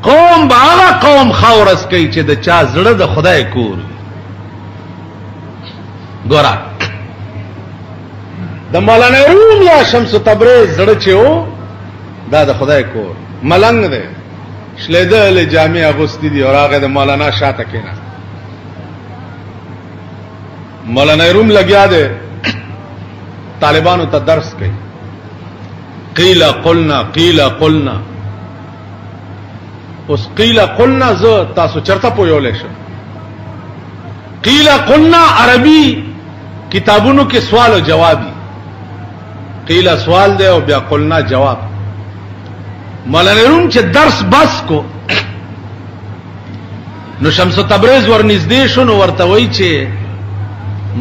قوم باغا قوم خاورس کوي چې د چا زړه د خدای کور ګورا د مولانا روم یا شمس تبریز زړه چې و دا د خدای کور ملنګ دی شلیدل جامع اغوستی دی اور هغه د مولانا شاته کېنا مولانا روم لګیا دی طالبانو ته درس کوي قیل قلنا اوس قیل قلنا زه تاسو چرته پویولې شم قیل قلنا عربي کتابونو کې سوال او جوابي قیل سوال دی او بیا قلنا جواب مولانا روم چې درس بس کو نو شمس تبریز ورنږدې شو نو ورته وایي چې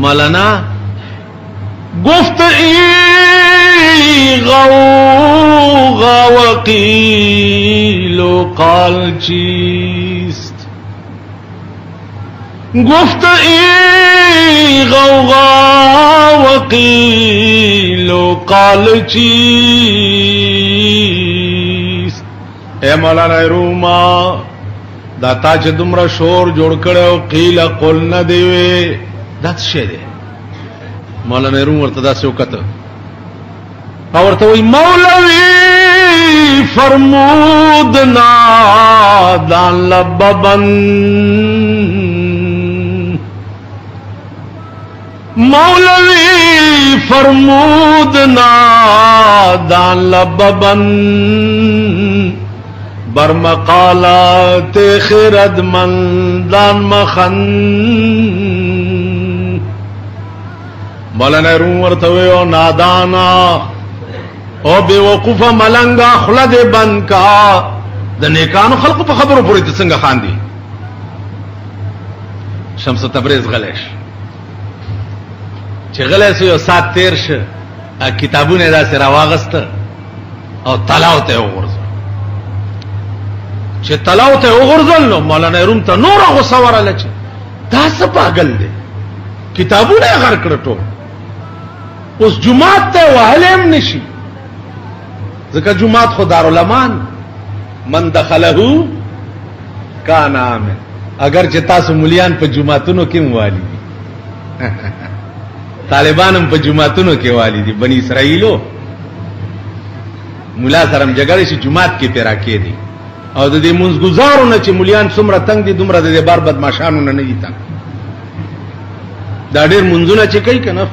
مولانا گفت ای غوغا وقیل و قال چیست گفت ای غوغا وقیل و قال چیست اے مولانا روما دا تا چې دومره شور جوړ کړو قیل قل نه دی وی دا څه دی مولانا روم ورته داسې وکړه او ورته وایي مولوی فرمود نادان لببن مولوی فرمود نادان لببن برمقالات خردمندان مخن مولانا روم ورته ویو نادانا او بے وقوفه ملنگا خلد بند کا د نیکانو خلقو په خبرو پوری ته څنګه خاندي شمس تبریز غلیش چې غلیش یو سات تیر شه کتابونه دا سره واغست او تلاو ته وګرځ چې تلاو ته وګرځل نو مولانا روم ته نور غوسه وراله چې دا څه پاگل دی کتابونه غر کړټو اوس جمعات ته وهلم نشي ځکه جمعات خو دارالمان من دخله کان امن اگر چې تاسو مليان په جمعاتونو کې والی دي طالبانم په جمعاتونو کې والی دي بني اسرائیلو مولا سره جګړه شي جمعات کې پیرا کې دي او د دې منځګزارو نه چې مليان څومره تنگ دي دومره د بار بدمعشانو نه دي تنگ دا ډېر منځونه چې کوي کنه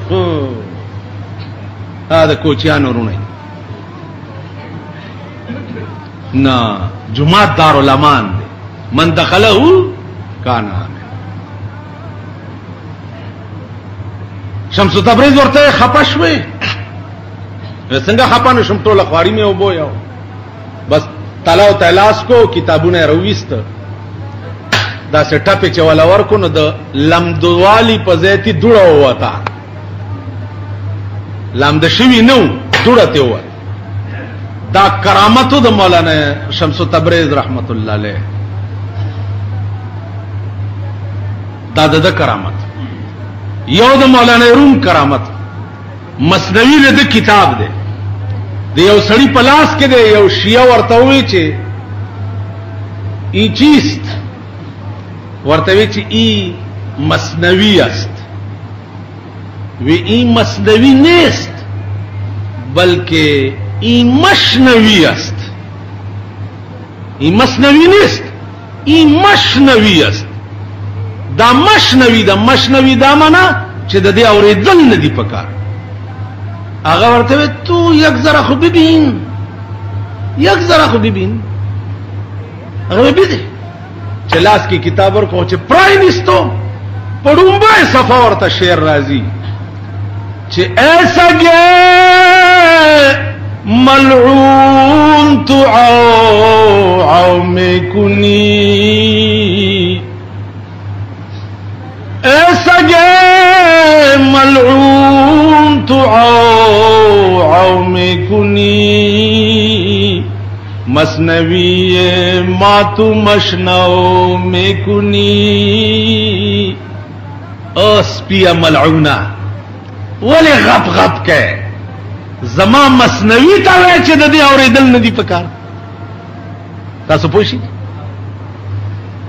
دا کوچیانو رونه نه جمعات دارالمان دی من دخله کان آمن شمس تبریز ورته خپه شوې څنګه خپه نشم ټوله خواري مې وبویاو بس تلاو تلاس کو کتابونه رويست دا سټاپې چې ولا ورکو نو د لمدوالي په ځای دوړه وتا لمد شوی نو دوړه ته و دا کرامتو د مولانا شمس تبریز رحمت الله علیه دا د کرامت یو د مولانا روم کرامت مثنوی له کتاب دی د یو سړی په لاس کې دی یو شیعه ورته وی چې ای چیست ورته وی چې ای مثنوی است وی ای مثنوی نیست بلکه ای مشنوی است ای مثنوی نیست ای مشنوی است دا مشنوی دا معنا چې د دې اوریدل نه دی پکار هغه ورته تو یک ذره خو ببین هغه بده چې لاس کې کتاب ورکو چې پراینستو پړومبه صفه ورته شعر راځي چې ایسا گے ملعون تو عو میں کنی ایسا گے ملعون تو عو میں کنی مثنوی ماتو مشنو میں کنی اسپیا ملعونا ولی غپ کے زما مثنوی تا وای چې د دې اوریدل نه دی پکار تاسو پوښی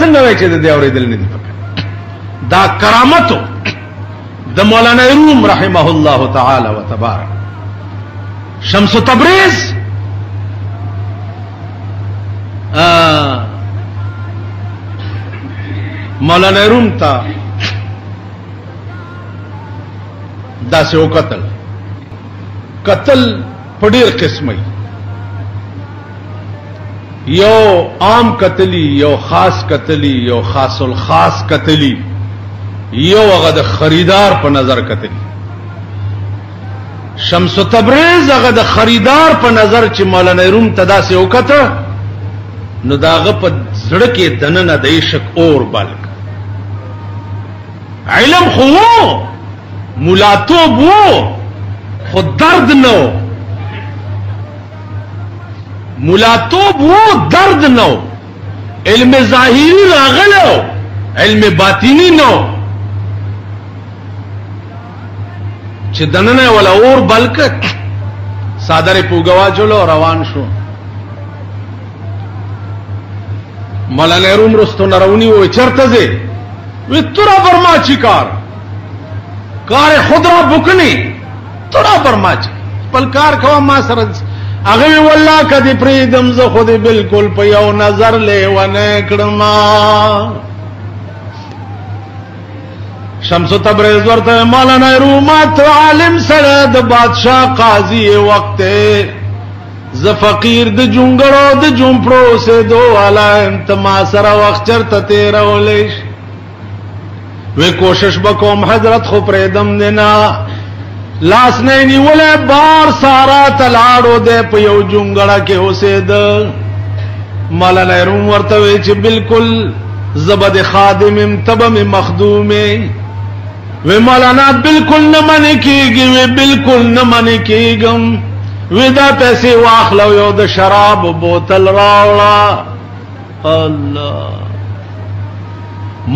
څنګه وای چې د دې اورېدل نه دي پکې دا کرامت د مولانا روم رحمه الله تعالی وتبارک شمس تبریز مولانا روم تا دا سے قتل پډیر قسمه یو عام قتلی یو خاص قتلی یو خاص الخاص قتلی یو هغه د خریدار په نظر قتلی شمس تبریز هغه د خریدار په نظر چې مولانا روم تدا سے وکته نو داغه په زړه کې دننه د عشق اور بلک علم خو ملاتوب وو خود درد نو ملاتوب وو درد نو علم ظاهری راغلو علم باطینی نو چې دننه ولا اور بلک صادره پوګوا چلو روان شو مولانا روم رستو نرونی وی چرته زی وی ترا برما چی کار خود را بکنی ترا برما چی پل کار کوا ما سر اغوی واللہ کدی پریدم ز خودی بالکل پیو نظر لے ونکڑما شمس تبریز ورته مولانا رومات عالم سره د بادشاہ قاضی وقت ز فقیر د جونګړو د جونپړو سه دو والا انت ما سره وخت چرته تیر ولېش وی کوشش بکوم حضرت خو پریدم دینا لاس نه نیولې بار سارا تلاړو دې په یو جونګړه کې اوسېد مولانا روم ورته وی چې بالکل زبد خادم تبم مخدومه وی مولانا بالکل نه منې کېږي وی بالکل نه منې کېږم ودا پیسے واخلو یو د شراب بوتل راوړه الله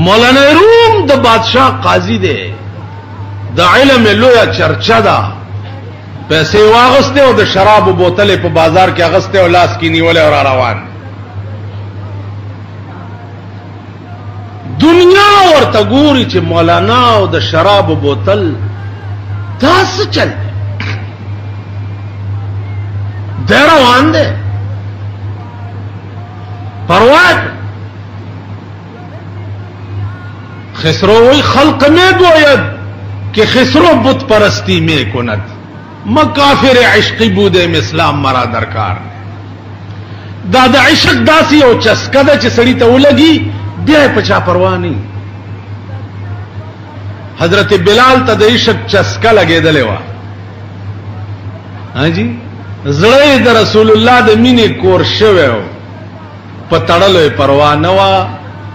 مولانا روم د بادشاہ قاضی دی د علم لویا چرچا دا پیسے واغسته او د شراب بوتل په بازار کې اغسته او لاس کې نیولې او روان دنیا ورته ګوري چې مولانا او د شراب بوتل تاسو چل دیر روان دے پرواز خسرو وی خلق میں گوید کہ خسرو بت پرستی میں کند مکافر عشقی بودے میں اسلام مرا درکار دادا عشق داسی او چسکا دا چه سڑی تا لگی بیا پچا پروانی حضرت بلال تا دا عشق چسکا لگے دلے وا ہاں جی زړه د رسول الله د مینې کور شوو په تړلو پروا نه وا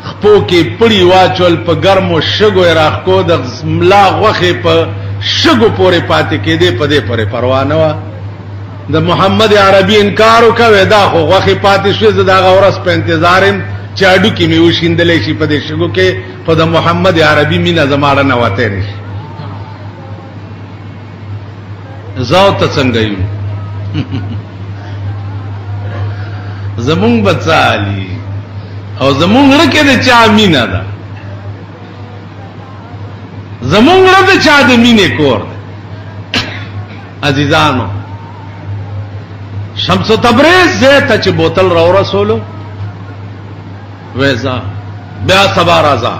خپو کې پړی واچول په ګرمو شګو راخکو د ملا غوخه په شګو پورې پاتې کېده په دې پرې پروا نه وا د محمد عربي انکار وکوي دا خو غوخه پاتې شو زدا غورس په انتظارم چې اډو کې مې وشیندلې شي په دې شګو کې په د محمد عربي مینا زماړه نه وته نشي زاو ته څنګه یو زمون بچالی او زمون لکه د چا مینا ده زمون لکه د چا د مینې کور عزیزانو شمس تبریز زیتا چې بوتل راو رسولو ویزا بیا سبا رازا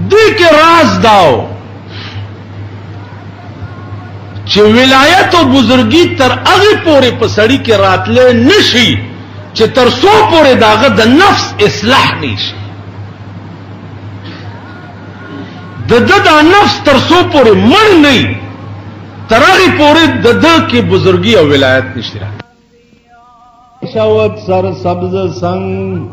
دی که راز داو چې ولایت او بزرګي تر هغه پورې په سړی کې راتلې نشي چې تر څو پورې داغه د نفس اصلاح نشي د نفس تر څو پورې مړ نه تر هغه پورې د کې بزرګي او ولایت نشي شوت سر سبز سنگ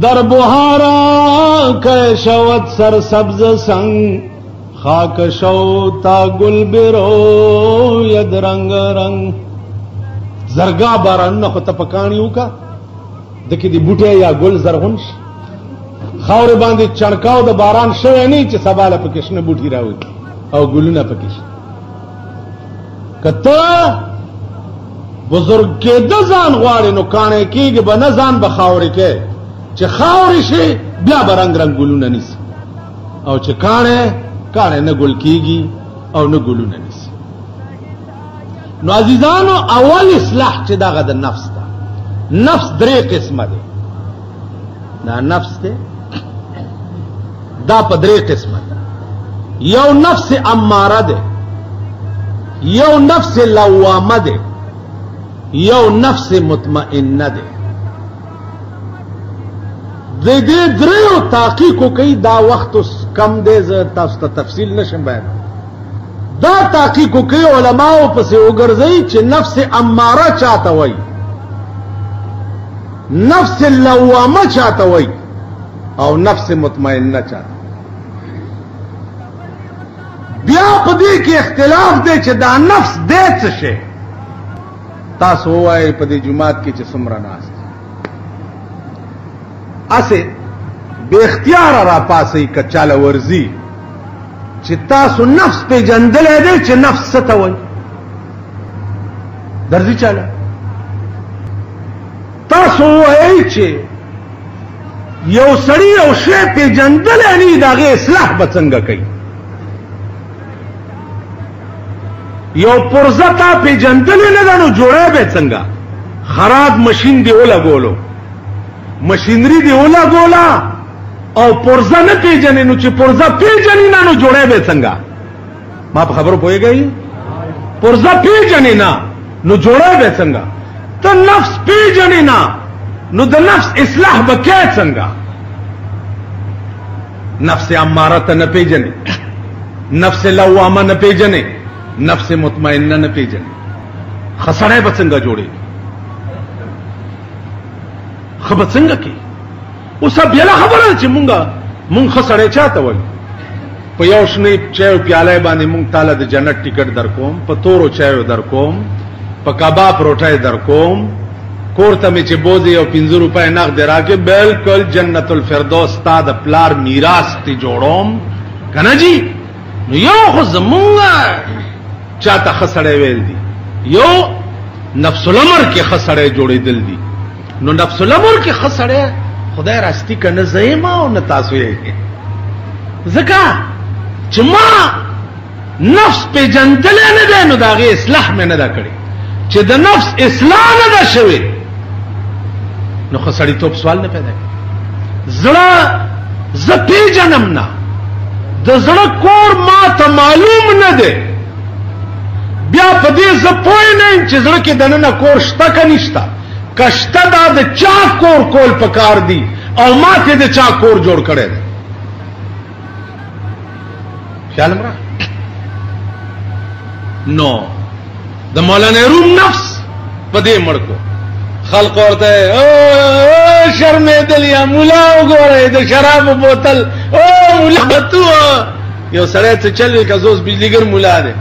در بهارا که شوت سر سبز سنگ خاک شو تا گل برو ید رنگ رنگ زرګا بارانونه خو ته پکانی وکا دکې دی بوټي یا ګل زرغون شي خاور باندې چړکاو د باران شوی نه چې سباله پکې شنه بوټي راوي او ګلونه پکې شي کته بزرګ کې د ځان غواړي نو کانه کېږي به نه ځان به خاورې کې چې خاورې شي بیا به رنګ رنګ ګلونه نیسي او چې کانه نه ګل کېږي او نه ګلونه نیسي نو عزیزانو اول اصلاح چې دغه د نفس ده نفس درې قسمه ده دا نفس ده دا په درې قسمه ده یو نفس اماره ده یو نفس لوامه ده یو نفس مطمئنه ده د دې دریو تحقیق کوي دا وخت کم دی زه تاسو ته تفصیل نشم بیان دا تحقیق کوي علماو پسې وګرځي چې نفس اماره چاته وای نفس لوامه چاته وای او نفس مطمئنه چاته بیا په دې کې اختلاف دی چې دا نفس دې څه شي تاسو وای په دې جمعات کې چې څومره ناس اسه بے اختیار را پاسې کچاله ورزي چې تاسو نفس په جندلې دې چې نفس ته وای درځي چاله تاسو وای چې یو سړی او شی په جندلې نه دغه اصلاح به څنګه کوي یو پرزتا په جندلې نه دنو جوړه به څنګه خراب ماشين دی ولا ګولو مشینری دی ولا ګولا او پرزه نه پیژنې نو چې پرزه پیژنې نه نو جوړه به څنګه ما په خبرو پوهیږئ پرزه پیژنې نه نو جوړه به څنګه ته نفس پیژنې نه نو د نفس اصلاح به کې څنګه نفس اماره ته نه پیژنې نفس لوامه نه پیژنې نفس مطمئنه نه پیژنې خسړې به څنګه جوړې خبر څنګه کی اوس بیا خبره چې مونږ خسړې چاته وای په یو شنه چایو پیاله باندې مونږ تعالی د جنت ټیکټ درکوم په تورو چایو درکوم په کباب روټای درکوم کورته می چې بوزي او 50 روپے نقد راکې بالکل جنت الفردوس تا د پلار میراث ته جوړوم کنه جی نو یو خو زمونږه چاته خسړې ویل دي یو نفس الامر کې خسړې جوړېدل دي نو نفس الامر کې خسړې خدای راستی کنه زېما او نه تاسو یې زکه چې ما نفس په جنتل نه ده نو داغه اصلاح مې نه دا کړی چې د نفس اصلاح نه ده شوی نو خسړې توپ سوال نه پیدا کوي زړه زپی جنم نه د زړه کور ما ته معلوم نه ده بیا په دې زپوي نه چې زړه کې دنه کور شته کنيشته کشته دا د چا کور کول پکار دی او ماته د چا کور جوړ کړي دی خیال مرا نو د مولانا روم نفس په دې مړکو خلق ورته او شرمې دلیا مولا وګوره د شراب بوتل او مولا تو یو سړی څه چلې کزوس بجلیګر مولا دی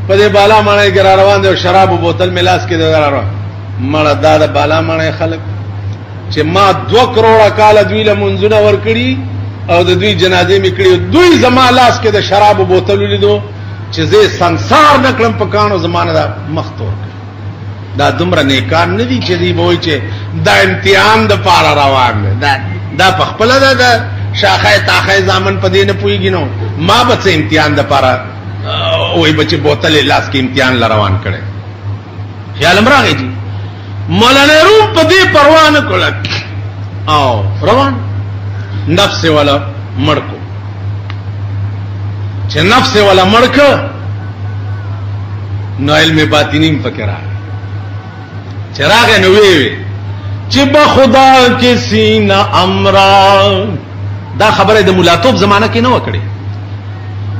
په دې بالا باندې ګر روان دی شراب بوتل ملاس کې دی روان مړه دا د بالا باندې خلک چې ما 2 کروڑه کال دوی له منځونه ور کړی او د دوی جنازې میکړي دوی زما لاس کې د شراب بوتل لیدو چې زه ਸੰسار نکړم په کانو زمانه دا مختور دا دومره نیکان نه دي چې دی وای چې دا امتحان د پاره روان دی دا په خپل دا شاخه تاخه ځامن په دې نه پويږي نو ما به څه امتحان د پاره وای بچي بوتل لاس کې امتحان روان کړي خیال امراغی جی مولانا روم په دې پروا نه کوله او روان نفس والا مړکو چې نفس والا مړکو نو علم باطنیم فکر چراغ نو وی چې بخدا کې سینه امرا دا خبره د مولاتوب زمانہ کې نه وکړي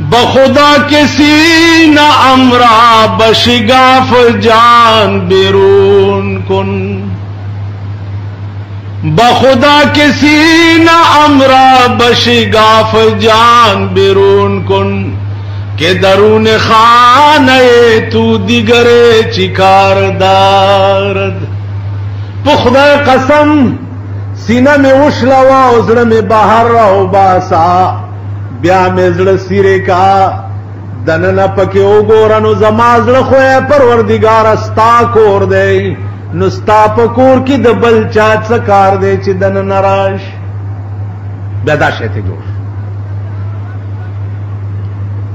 بخدا کے سینہ امرا بشگاف جان بیرون کن بخدا کے سینہ امرا بشگاف جان بیرون کن کہ درون خانہ تو دیگر چکاردار خدای قسم سینه میں وشلوا او زړه میں بهر راو باسا بیا میں زړه سیره کا دننه پکې وګورنو زما زړه خو پروردگار استا کور دی نو ستا په کور کې د بل چا څه کار دی چې دننه راش بیا دا شیته جوړ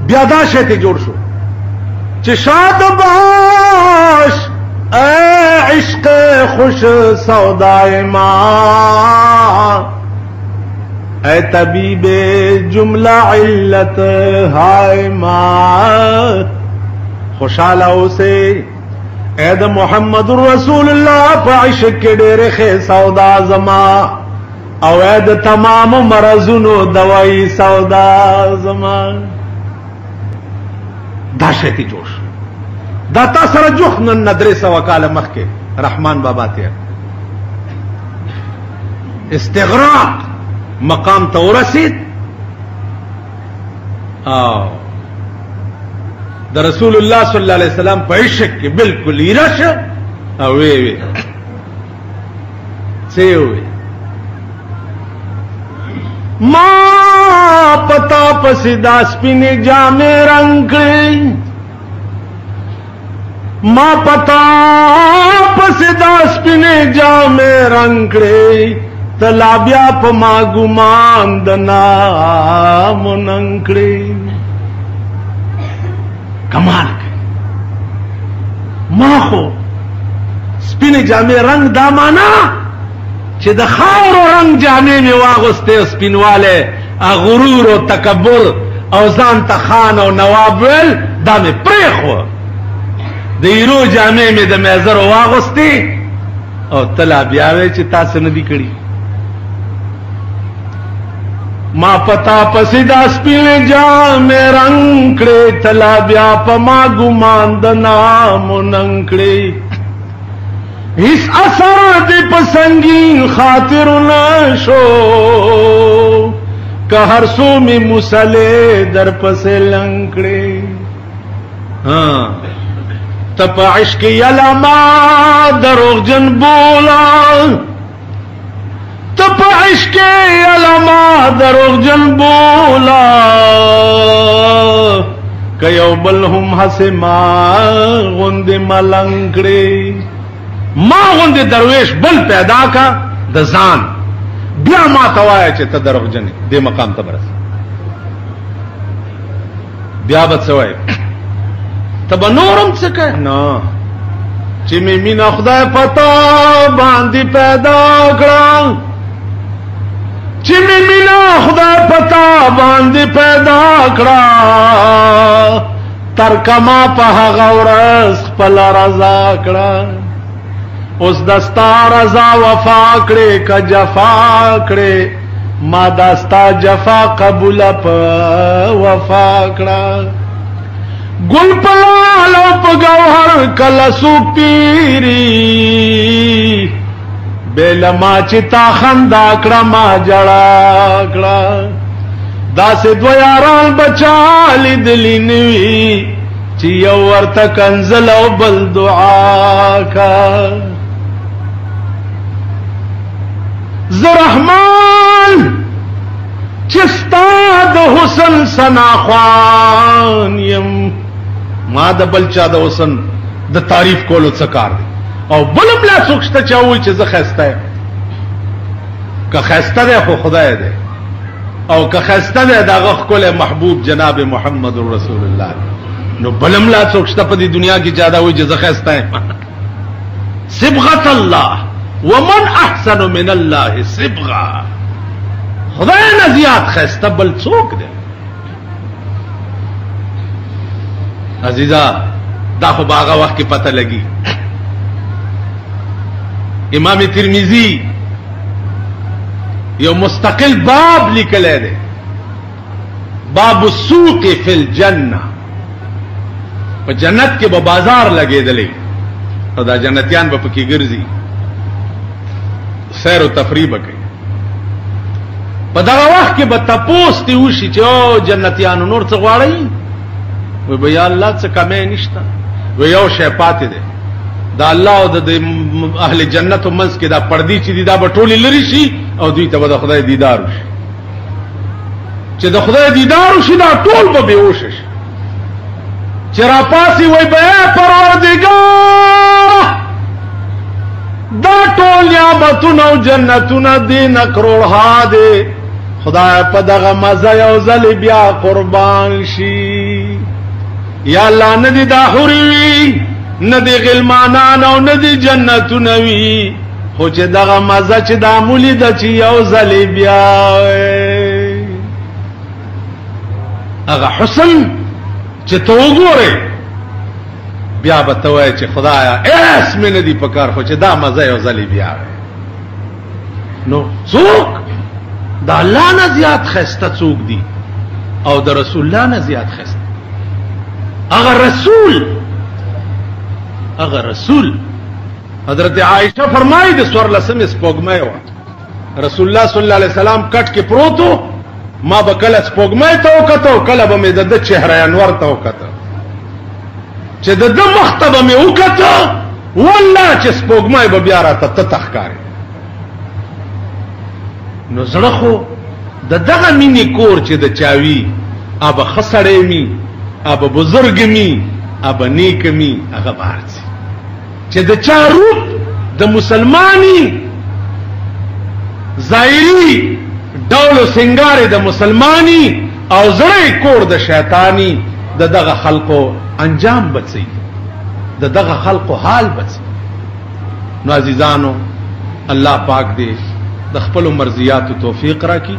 بیا دا شیته جوړ شو چې شاد باش اے عشق خوش سودائے ماں اے طبیب جملہ علت ہائے ماں خوشحالہ سے اے دا محمد رسول اللہ پا عشق کے ڈیرے خے سودا زما او اے دا تمام مرضونو دوائی سودا زما دا شیطی جوش دا تا سره جوخنن ندرې سوا کاله مخکې رحمان بابا ته استغراق مقام ته ورسید او د رسول الله صلی الله علیه وسلم په عشق کې بالکل ایرش او وی سیوی ما پتا پسیدا سپینې جامې رنگ کړې ما پتا پسیدا سپینې جامې رنگ کړې تلا بیا په ما ګمان د نام ننګ کړې کمال کوي ما خو سپینې جامې رنگ دا معنا چې د خاورو رنگ جامې مې واغوستې سپینواله غرور او تکبر او ځان ته خان او نواب ویل دا مې پرېښوه د ایرو جامې مې د میزر واغوستې او تلا بیا وی چې تاسو نه دي کړي ما پتا پسیدا سپینې جامې رنگ کړې تلا بیا په ما ګمان د نام ننګ کړې هیڅ اثر دې په سنگین خاطر نشو که هر سو می مسلې در پسې لنګ کړې ها تپ عشق یلما دروغجن بولا تپ عشق یلما دروغجن بولا که یو بل هم حسې ما غوندې ملنګ کړې ما غوندې درویش بل پیدا کا د ځان بیا ما ته وایه چې ته دروغجن یې دې مقام ته برسه بیا به څه وایې ته به نورم څه کوې نه چې مې مینه خدای پتا باندې پیدا کړه چې مې مینه خدای پتا باندې پیدا کړه تر کما په هغه ورځ خپل رضا کړه اوس دستا رضا وفا کړې که جفا کړې ما دستا جفا قبول په وفا کړه گل پلال او په گوهر کله سو پیری بیل ما چې تا خندا کړه ما جړا کړه داسې دو یاران بچا لیدلی نوي چې یو ورته کنزل او بل دعا کا ز رحمان چستا د حسن سنا خوان یم ما د بلچا د حسن د تعریف کولو څه کار دی او بلم لا سوکشته چاوي چې زه خسته یم که خسته دی خو خدای دی او که خسته دی دغه ښکلی محبوب جناب محمد رسول الله نو بلم لا سوکشته په دې دنیا کې چا دا وایي چې زه خسته یم صبغة الله ومن احسن من الله صبغه خدای نه زیات خسته بل څوک دی عزیزا دا خو باغه وخت کې پته لګي امام ترمذی یو مستقل باب لیکلی دی باب السوق فی الجنه په جنت کې به بازار لګېدلی او دا جنتیان به پکې ګرځي سیر و تفریح به کوي په دغه وخت کې به تپوس دې وشي چې او جنتیانو نور څه غواړئ وی به یا الله څه کمی نشته وی یو شی پاتې دی د الله او د اهل جنت منس کې دا پردي چې دا بټولي لري شي او دوی ته د خدای دیدار وشي چې د خدای دیدار وشي دا ټول به بهوش شي چې را پاسي وای به پروردګار دا ټول نعمتونه او جنتونه دي نه کروڑها دي خدای په دغه مزه یو ځل بیا قربان شي یا الله ندی دا حوری ندی غلمانان او ندی جنتونه وی خو چې دغه مزه چې د عملی د چې یو ځل بیا هغه حسن چې تو وګوره بیا به ته وایې چې خدایا ایس مې ندی پکار خو چې دا مزه یو ځل بیا نو څوک د الله نه زیات خسته څوک دی او د رسول الله نه زیات خسته اگر رسول حضرت عائشہ فرمائی د سور لسم سپوږمۍ و رسول الله صلی الله علیه وسلم کټ کې پروتو ما به کله سپوږمۍ ته وکتو کله به مې د چهره انور ته وکتو چې د مخ ته به مې وکتو والله چې سپوږمۍ به بیا راته ته تخکاري نو زړه خو د دغه مینې کور چې د چاوي اب خسړې می اب بزرگ می اب نیک می هغه بارځي چې د چا روپ د مسلمانی ظاهری ډول سنگار د مسلمانی او زړه کور د شیطانی د دغه خلقو انجام بچي د دغه خلقو حال بچي نو عزیزانو الله پاک دې د خپل مرضیات توفیق راکړي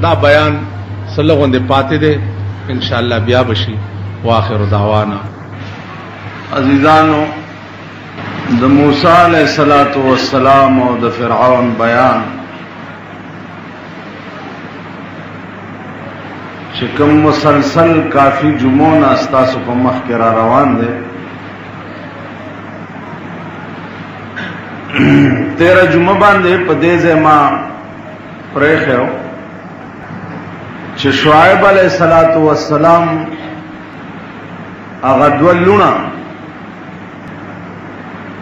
دا بیان سلغونده پاتې ده ان شاء الله بیا بشي واخر دعوانا عزیزانو د موسی علیہ الصلوۃ والسلام او د فرعون بیان چې کوم مسلسل کافی جمعون استاسو په مخ کې را روان دي 13 جمعه باندې په دې ځما پرې خو چې شعیب علیہ الصلوۃ والسلام هغه دولونه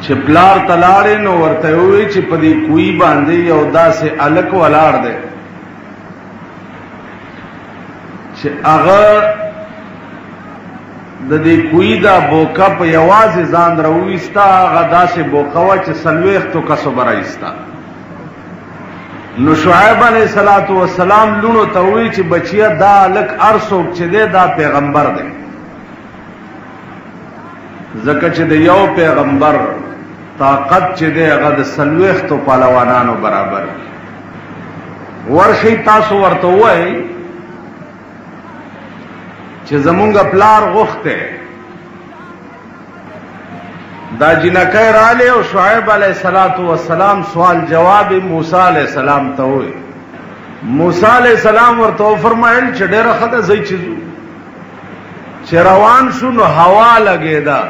چې پلار تلاړې نو ورته وی چې په دې کوی باندې یو داسې الک ولاړ دی چې هغه د دې کوی دا بوکا په یوازې ځان راوېستا هغه داسې بوکا و چې سلويختو کسو برایستا نو شعیب علیہ الصلوۃ والسلام لونو ته وی چې بچیا دا الک ارسو چې دا پیغمبر دی زکه چې د یو پیغمبر طاقت چې دی هغه د سلويختو پهلوانانو برابر ورشي تاسو ورته وای چې زمونږ پلار غوښته دا جنکای رااله او شعیب علیہ الصلوۃ والسلام سوال جواب موسی علیہ السلام ته وای موسی علیہ السلام ورته فرمایل چې ډېر خدای زئی چیزو چې روان شو نو هوا لګیدا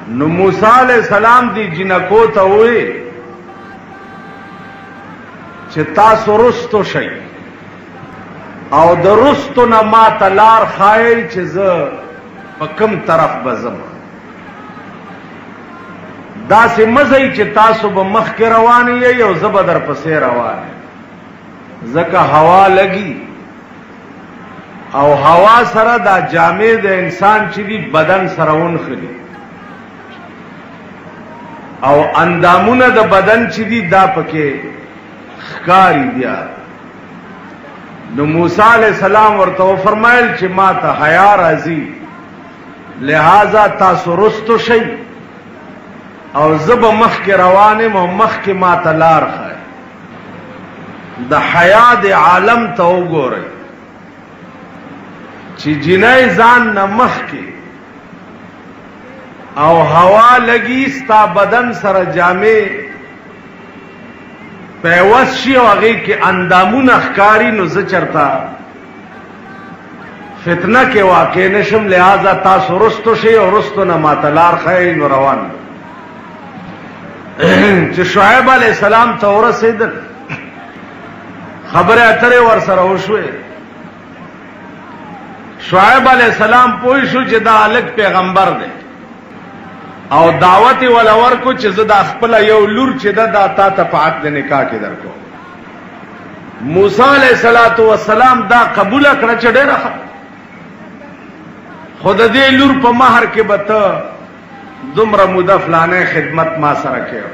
نو موسی علیہ السلام دی جنکو ته وای چې تاسو رستو شئ او د رستو نه ما تلار خای چې زه په کوم طرف بزم دا سه مزي چې تاسو به مخ کې روان یې او زبدر پسې روان زکه هوا لګي او هوا سره دا جامع د انسان چې دی بدن سره ونخلي او اندامونه د بدن چې دی دا پکې ښکاری بیا نو موسی علیہ السلام ورته فرمایل چې ما ته حیا راځي لہذا تاسو رستو شئ او زب مخ کې روانه مو مخ کې ما ته لار خای د حیا د عالم ته وګورئ چې جنای ځان نه مخ کې او هوا لګي ستا بدن سره جامع پیوس شي او هغه کې اندامونه ښکاری نو زه چرتا فتنه کې واقع نشم لہذا تاسو رستو شي او رستو نه ماتلار خیر نو روان چې شعیب علیہ السلام ته ورسېدل خبره اترې ور سره وشوه شعیب علیہ السلام پوه شو چې دا الک پیغمبر دی او دعوت ولور کو چې زدا خپل یو لور چې دا تا ته په عقد نکاح کې درکو. موسی علیہ الصلوۃ والسلام دا قبول کړه چې ډېر خود دې لور په مہر کې بته دومره موده فلانه خدمت ما سره کړو،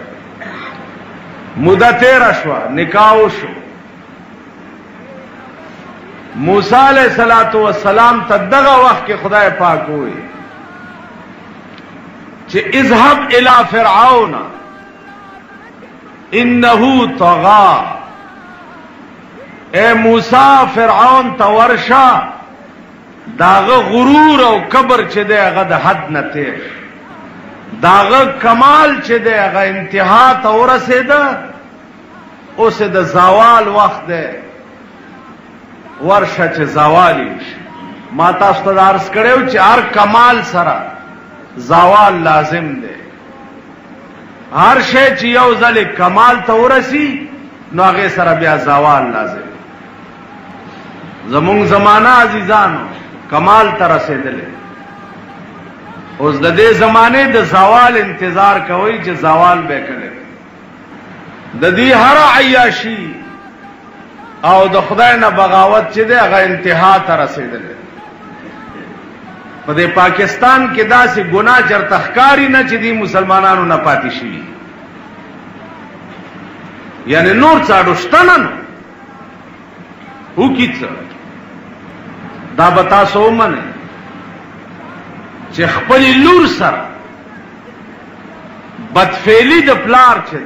موده تیر شو، نکاح شو. موسی علیہ الصلوۃ والسلام ته دغه وخت کې خدای پاک وایي چې اذهب الى فرعون انه طغى. اے موسی فرعون ته ورشه، داغه غرور او کبر چې دی هغه د حد نه تیر، داغه کمال چې دی هغه انتها ته ورسېده، اوس د زوال وخت دی، ورشه چې زوال شي. ما تاسو ته عرض کړو چې هر کمال سره زوال لازم دی. هر شی چې یو ځل کمال ته ورسی نو هغه سره بیا زوال لازم. زمون زمانہ عزیزانو کمال ته رسیدلې، اوس د دې زمانه د زوال انتظار کوي چې زوال به کړي. د دې هر عیاشی او د خدای نه بغاوت چې ده هغه انتها ته رسیدلې. په دې پاکستان کې داسې ګناه چرته ښکاری نه چې دې مسلمانانو نه پاتې شي، یعنی نور څاډو شته نه وکیڅ دا بتا سو منه چې خپل لور سره بدفعلی د پلار چې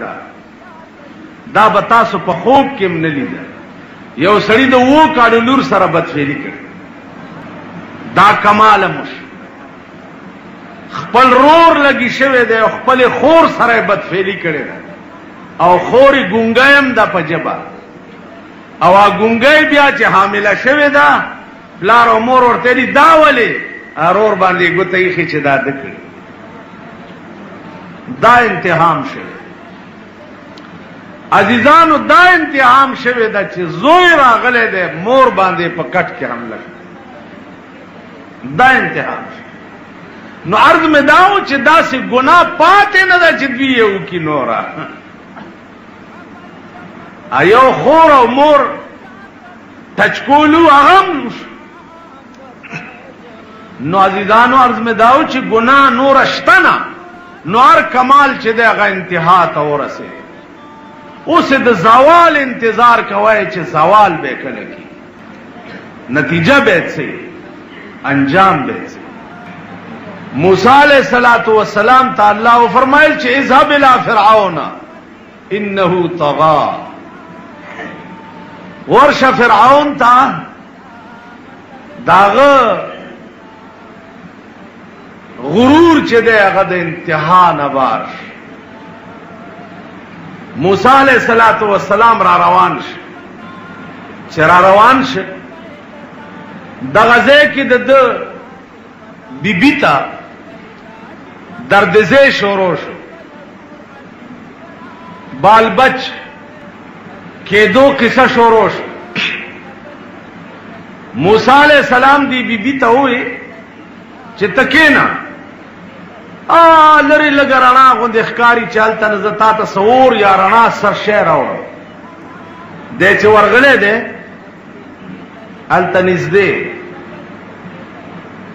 دا بتا سو په خوب کې من لیدل. یو سړی د وو کاډو لور سره بدفعلی کړ، دا کمال مش. خپل رور لګی شوی دی، خپل خور سره بدفعلی کړي او خوري ګونګایم د پجبا او ګونګای بیا چې حامله شوی دا پلار او مور ورته دی دا ولې ارور باندې ګوتې خې چې دا دکړي. دا امتحان شوی عزیزانو، دا امتحان شوی دا چې زوی راغله ده مور باندې په کټ کې حمله، دا امتحان شوی. نو عرض میں داؤں چې داسې ګناه پاتې نه ده چې دوی یو کی نورا ایو خور او مور تچکولو اغم. نو عزیزانو عرض میں داؤں چې ګناه نور اشتنا، نو هر کمال چې ده هغه انتها ته ورسه. اوس د زوال انتظار کوي چې زوال به کله کی، نتیجه به څه، انجام به څه. موسی علیہ الصلوۃ والسلام تعالی او فرمایل چې اذهب الى فرعون انه طغى. ورشه فرعون ته داغه غرور چې دی هغه د انتها نه بار. موسی علیہ الصلوۃ والسلام را روان شه، چې را روان شه دغه ځای کې د بیبی ته دردزه شروع شو، بال بچ کې دو قصه شروع شو. موسی علیہ السلام دی بیبی ته وې چې تکینا لری لګرانا غوندې ښکاری چالته نه زتا ته سور یا رڼا سر شعر راوړو دې چې ورغلې ده الته نږدې.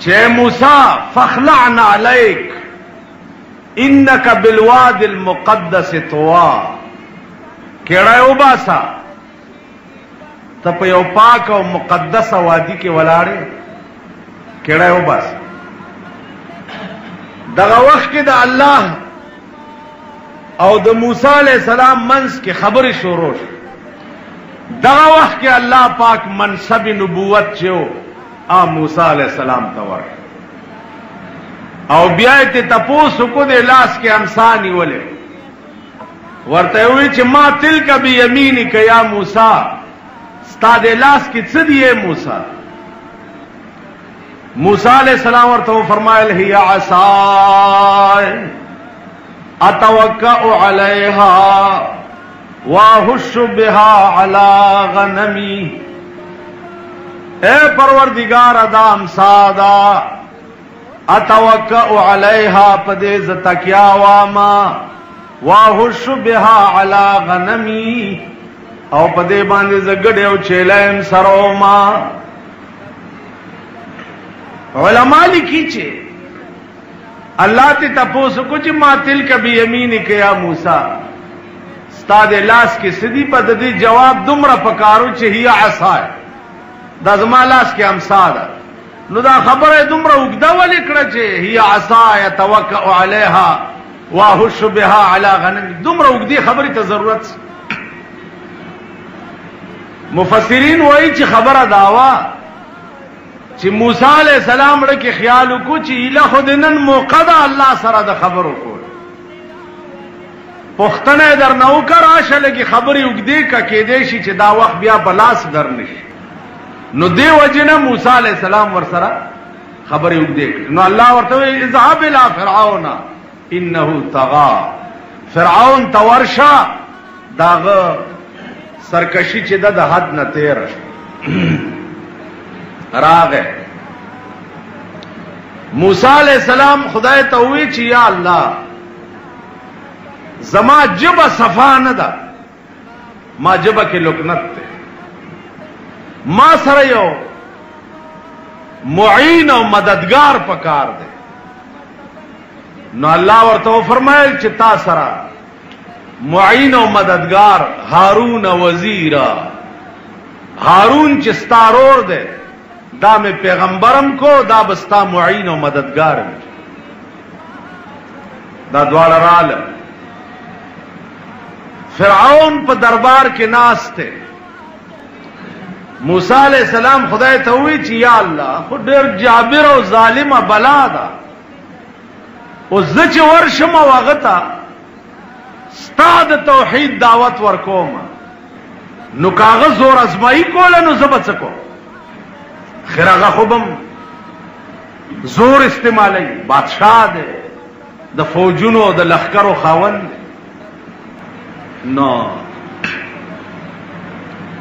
چې موسی فخلعنا عليك انك بالواد المقدس طوى. کېړه یو باسا ته په یو پاک او مقدس وادي کې ولاړې، کېړه یو باسا. دغه وخت کې د الله او د موسی علیہ السلام منځ کې خبرې شروع شو. دغه وخت کې الله پاک منصب نبوت چو موسی علیہ السلام ته ور او بیا ته تاسو کو د لاس کې امسانی ولې ورته وی چې ما تلک بیمینک یا موسی، ستا د لاس کې څه دی موسی؟ موسی علیہ السلام ورته فرمایل هي عصای اتوکأ علیها واهش بها على غنمی. اے پروردگار دا امسادا اتوکئ علیہا پدیز تکیا واما واہش بها علی غنمی او پدے باندے زگڑے او چیلیم سروما علماء لکھی چھے اللہ تی تپوسو کچھ ما تلک بیمینک یا موسیٰ استاد لاس کی صدی پا دی جواب دمرا پکارو چھے ہی عصائے دا زمان لاس کی امسادا نو دا خبر دمرا اگدا ولکڑا چھے ہی عصائے توکئ علیہا واہش بها علی غنمی دمرا اگدی خبری تا ضرورت سی مفسرین وہی چی خبر داوا چی موسیٰ علیہ السلام رکی خیالو کو چی الہ خودنن موقع دا اللہ سرا دا خبرو کو پختن در نوکر آشا لگی خبری اگدے کا کیدیشی چی دا وقت بیا بلاس در نشی نو دے وجنا موسیٰ علیہ السلام ورسرا خبری اگدے نو اللہ ورطوئے اذهب الى فرعون انہو طغا فرعون تورشا داغ سرکشی چی دا حد نتیر راغ ہے موسیٰ علیہ السلام خدای تاوی چی یا اللہ زما جبا صفا ندا ما جبا کی لکنت تے ما سریو معین و مددگار پکار دے نو اللہ ورطو فرمائل چی تا سرا معین و مددگار ہارون وزیرا ہارون چستارور دے دا میں پیغمبرم کو دا بستا معین و مددگار دا دوار رال فرعون پا دربار کے ناس تھے موسیٰ علیہ السلام خدای تاوی چی یا اللہ خود دیر جابر و ظالم بلا دا او زچ ورشم وغتا ستاد توحید دعوت ورکوم نو کاغذ زور ازمائی کولا نو زبت سکو خیراغا خوبم زور استعمالی بادشاہ دے دا فوجونو دا لخکرو خاون دے نو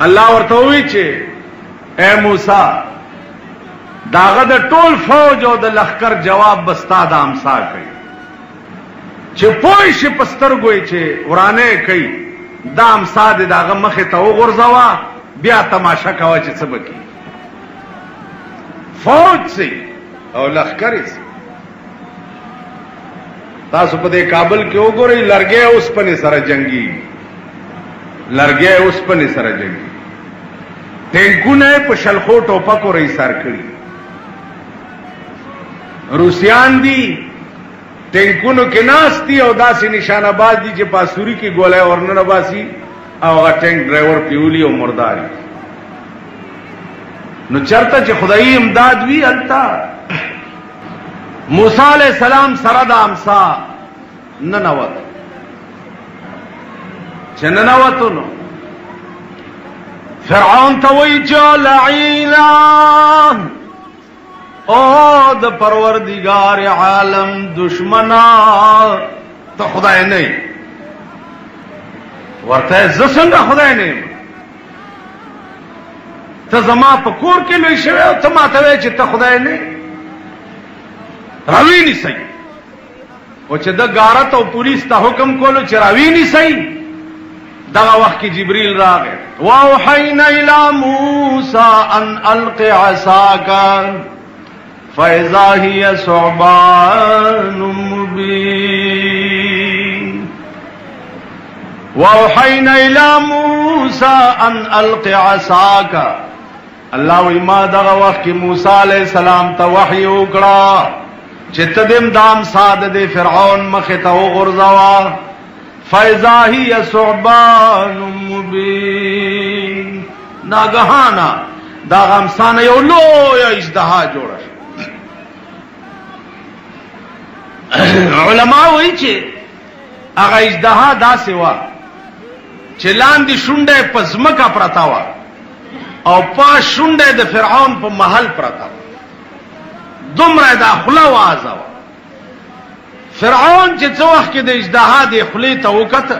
اللہ ورطوی چھے اے موسیٰ داغا دا ٹول فوج او دا لخکر جواب بستا دا امسا کئی چھے پوئیش پستر گوئی چھے ورانے کئی دا امسا دے داغا مخی تا غرزوا بیا تماشا کوا چھے سبکی فوج سے او لخکری سے تاسو پدے کابل کے او گو رہی لرگے اس پنے سر جنگی لرگے اس پنے سر جنگی ٹینکو نے پشلخو ٹوپا کو رہی سر کری روسیان دی ٹینکونو کے ناس دی او دا سی نشان آباد دی چے پاسوری کی گولے ورنن باسی او اگا ٹینک ڈرائیور پیولی او مرداری نو چرتا چے خدای امداد بھی التا موسیٰ علیہ السلام سرد امسا ننوت چے ننوتو نو فرعون توی چو لعینان او دا پروردگار عالم دشمنا تو خدای نہیں ورطا ہے زسنگا خدای نہیں تا زما پا کور کے لوئی شوئے تا ما تاوے چی تا خدای نہیں راوی نہیں سی و چی دا گارت و پولیس تا حکم کولو چی راوی نہیں سی دا وقت کی جبریل را گئے وَأَوْحَيْنَا إِلَى مُوسَىٰ أَنْ أَلْقِ عَصَاكَ فَإِذَا هِيَ ثُعْبَانٌ مُّبِينٌ وَأَوْحَيْنَا إِلَى مُوسَىٰ أَنْ أَلْقِ عَصَاكَ اللہ ویما دغا وقت کی موسیٰ علیہ السلام تا وحی اکڑا چت دم دام ساد دے فرعون مختا غرزوا فَإِذَا هِيَ ثُعْبَانٌ مُّبِينٌ ناگہانا دا غمسان یو لویا اجدہا جوڑا علماء وہی چھے اگا اجدہا دا سوا چلان دی شنڈے پزمکا پرتاوا او پاس شنڈے دا فرعون پا محل پرتاوا دمرہ دا خلا وازاوا فرعون چه څه وخت کې د اجدها د خلی ته وکړه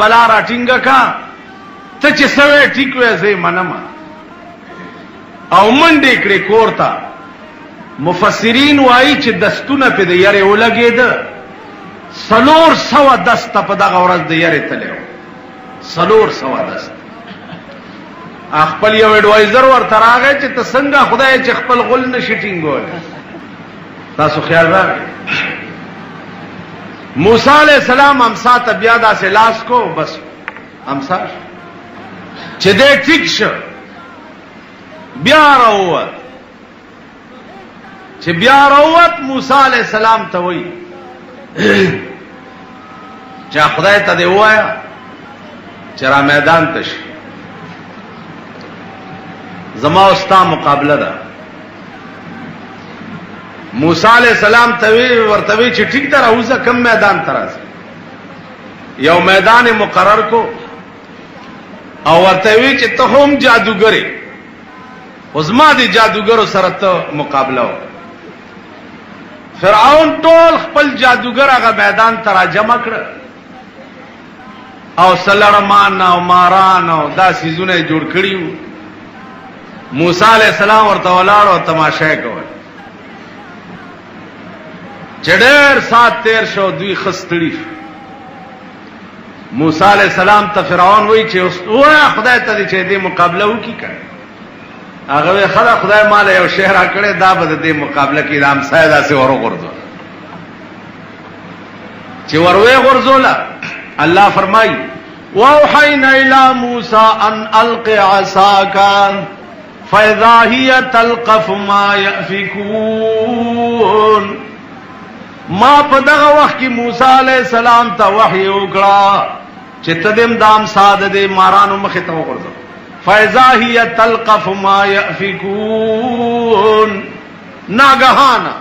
بلا راټینګه کا ته چې سوې ټیک وې زه منما او منډې کړې کور ته مفسرین وایي چې دستونه په د یاري ولګېد 400 دست په دغه ورځ د یاري تلو 400 دست خپل یو اډوایزر ورته راغی چې ته څنګه خدای چې خپل غل نشي ټینګول تاسو خیال راغی موسی علیہ السلام امسا ته بیا داسې لاس کو بس امسا چې دې ټیک شو بیا راووت چې بیا راووت موسی علیہ السلام ته وایي چې خدای ته دې وایا چې را میدان ته شي زما او ستا مقابله ده موسی علیہ السلام ته ورته وی چې ټیک ده راوځه کم میدان ته راځي یو میدان مقرر کو او ورته وی چې ته هم جادوګری زما دي جادوګرو سره ته مقابله و فرعون ټول خپل جادوګر هغه میدان ته را جمع کړ او سلړمان او ماران او دا سيزونه جوړ کړیو موسی علیہ السلام ورته ولاړ او تماشا کول چډر سات تیر شو دوی خستړي موسی علیہ السلام ته فرعون وایي چې اوه خدای ته دې چې دې مقابله وکړي کړه هغه خدای مال یو شهر کړه دا به دې مقابله کې رام سایه داسې ورو ورځو چې وروي ورځولا الله فرمایي واوحينا الى موسى ان الق عصاك فاذا هي تلقف ما يأفكون ما په دغه وخت کې موسی علیہ السلام ته وحی وکړه چې تدم دام ساده دې مارانو مخه ته وګرځو فاذا هي تلقف ما يأفكون ناګهانا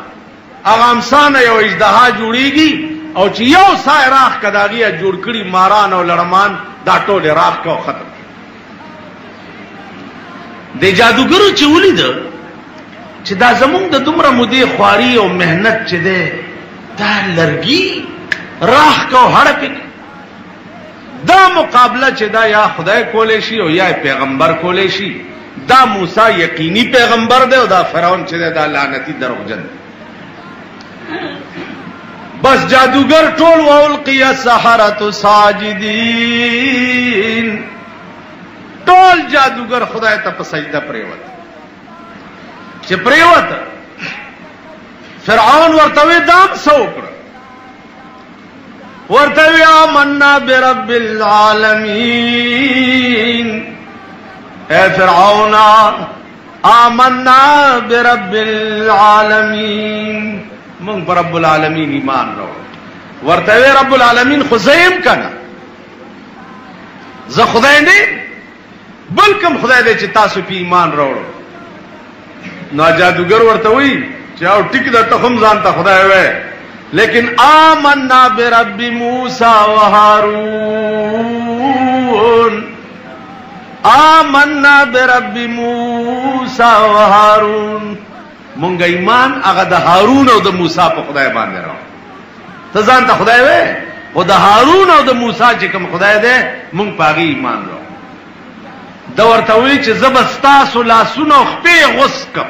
اغامسان یو اجدها جوړیږي او چې یو سای راخ کداغیه جوړ کړي ماران او لړمان دا ټول راخ کو ختم د جادوګرو چې ولید چې دا زمونږ د دومره مودې خواري او مهنت چې ده دا لرګي راخ کو هړپک دا مقابله چې دا یا خدای کولې شي او یا پیغمبر کولې شي دا موسی یقیني پیغمبر دی او دا فرعون چې دا لعنتی دروغجن بس جادوگر ټول والقی السحرة ساجدین ټول جادوگر خدای ته په سجده پریوت چې پریوت فرعون ورته دام سوکړ ورته آمنا برب العالمین اے فرعون آمنا برب العالمین من پر رب العالمین ایمان رو ورته رب العالمین خزیم کنا زه خدای نه بلکم خدای دې چې تاسو په ایمان راوړو نو جادوګر ورته وی چې او ټیک د تخم ځان ته خدای وې لیکن آمنا برب موسی و هارون آمنا برب موسی و هارون مونږ ایمان هغه د هارون او د موسی په خدای باندې راو ته ځان ته خدای وې او د هارون او د موسی چې کوم خدای دی مونږ پاغي ایمان راو دا ورته وی چې زبستاسو لاسونه خپې غسکم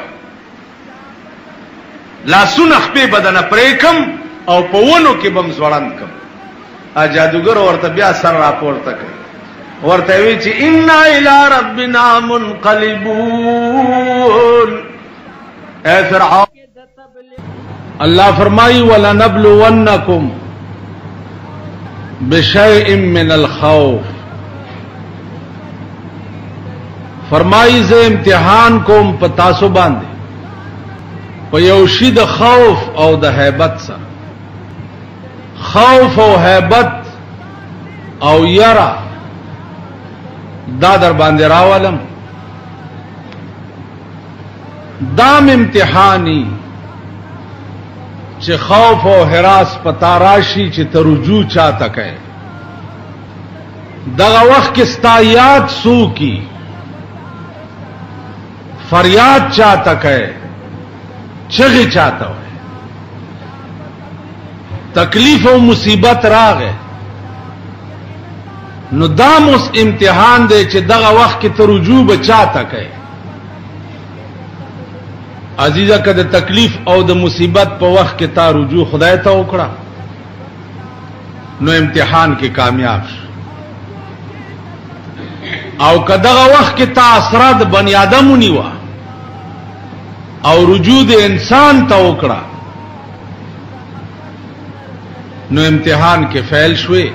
لاسونه خپې بدن پریکم او په ونو کې بم زوړند کم ا جادوګر ورته بیا سر راپورته کړ ورته وی چې ان الى ربنا منقلبون اے فرعون اللہ فرمائی وَلَنَبْلُوَنَّكُمْ بِشَيْءٍ مِّنَ الْخَوْفِ فرمائی زه امتحان کوم په تاسو باندې په یو شی د خوف او د هیبت سره خوف او هیبت او یرا دا در باندې راولم دام امتحانی چې خوف او حراس پتا راشي چې ترجو چاته کوي دغه وخت کې ستایات سو کی فریاد چاته کوي چغی چاته وي تکلیف او مصیبت راغې نو دام اوس امتحان دی چې دغه وخت کې ته رجوع بچا تا کوي. عزیزه که د تکلیف او د مصیبت په وخت کې تا رجوع خدای ته وکړه نو امتحان کې کامیاب شو، او که دغه وخت کې تا اسرا د بنی آدم ونیوه او رجوع د انسان ته وکړه نو امتحان کې فیل شوي،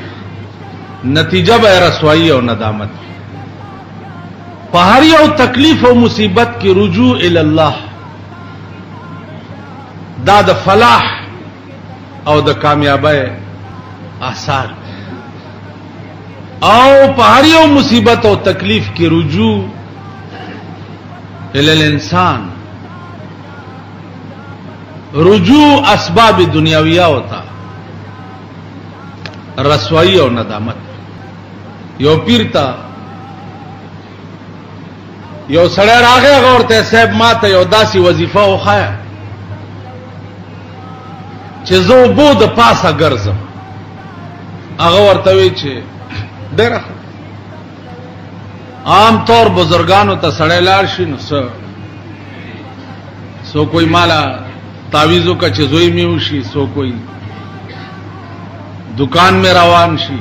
نتیجه به رسوائی او ندامت. په هر یو تکلیف او مصیبت کې رجوع الی الله دا د فلاح او د کامیابی آثار، او په هر یو مصیبت او تکلیف کې رجوع الی الانسان، رجوع اسباب دنیاویہ ہوتا رسوائی او ندامت. یو پیر تا یو سړی راغی هغه ورته صاحب ما ته یو داسې وظیفه وښایه چې زه اوبو د پاسه ګرځم. هغه ورته وی چې ډېره عام طور بزرگانو ته سړی لاړ شي نو سو کوئی مالا تعویذو کا چې زوی مې وشي، سو کوئی دکان میں روان شي،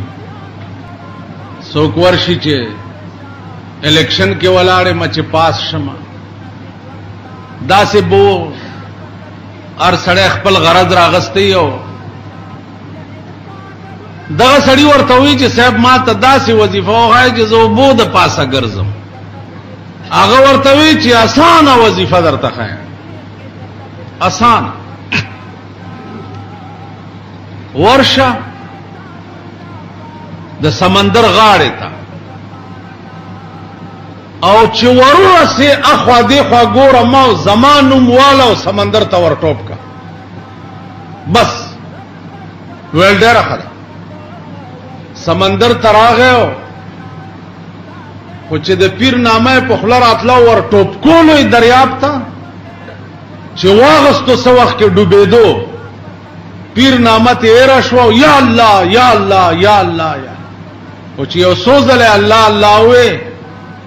څوک ورشي چې الیکشن کې ولاړې ما چې پاس شمه. داسې بو هر سړی خپل غرض راغستی او دغه سړی ورته وی چې صاحب ما ته داسې وظیفه وښایه چې زه اوبو د پاسه ګرځم. هغه ورته وی چې اسانه وظیفه درته ښایم، اسانه ورشه د سمندر غاړې ته او چې ورسې اخوا دیخوا ګوره ما زما نوم واله او سمندر ته ورټوپ کا بس. ویل ډېره ښه ده. سمندر ته راغی خو چې د پیر نامه په خوله راتله ورټوپ کولو یې دریاب ته چې واغستو څه وخت کې ډوبېدو پیر نامه ته ایره شوه یا الله یا الله یا الله یا او چې یو څو ځله الله الله وې